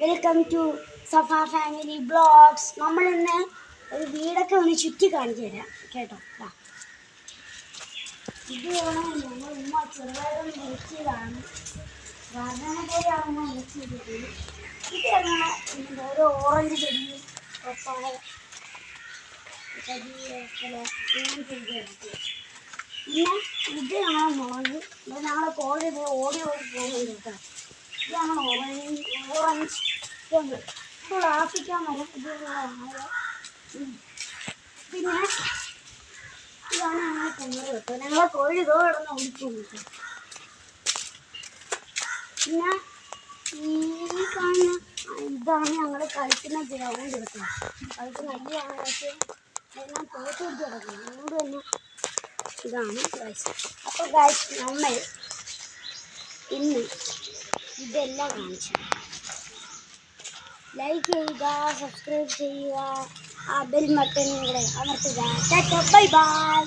Welcome to Safa family blogs. നമ്മളിന്ന് ഒരു വീടൊക്കെ ഒന്ന് ചുറ്റി കാണിച്ചു തരാം കേട്ടോ. ഇത് ഞങ്ങൾ ഉമ്മ ചെറുതായിട്ടൊന്ന് ഹെൽപ്പ് ചെയ്താണ്. ഗാർഡനെ പോലെയാകുമ്പോൾ ഹെൽപ്പ് ചെയ്തിട്ട് ഇത് ഓരോ ഓറഞ്ച് ചെടി പപ്പായ പിന്നെ ഇത് ഞങ്ങളെ മുളക്. ഇത് ഞങ്ങളെ കോഴി ഓടി പോകുന്നുണ്ട് കേട്ടോ. ഇതാണ് ഓറഞ്ച് ഇപ്പോൾ ആഫ്രിക്കാൻ മരം. പിന്നെ ഇതാണ് ഞങ്ങളെ കിണറ് കേട്ടോ. ഞങ്ങളെ കോഴി ഇതോ കിടന്ന് ഓടിപ്പോകും കേട്ടോ. പിന്നെ ഈ കാണുന്ന ഇതാണ് ഞങ്ങൾ കളിക്കുന്ന ഗ്രൗണ്ട് കേട്ടോ. കളിക്കുന്ന അരിയാണ്. പക്ഷേ എല്ലാം തോറ്റ് പിടിച്ച് കിടക്കുന്നത്. അതുകൊണ്ട് തന്നെ ഇതാണ് ഗായ്സ്. അപ്പോൾ ഗായ്സ് നമ്മൾ ഇന്ന് ഇതെല്ലാം കാണിച്ചു. ലൈക്ക് ചെയ്യുക, സബ്സ്ക്രൈബ് ചെയ്യുക, ആ ബെൽ ബട്ടൺ കൂടെ അമർത്തുക. Bye bye.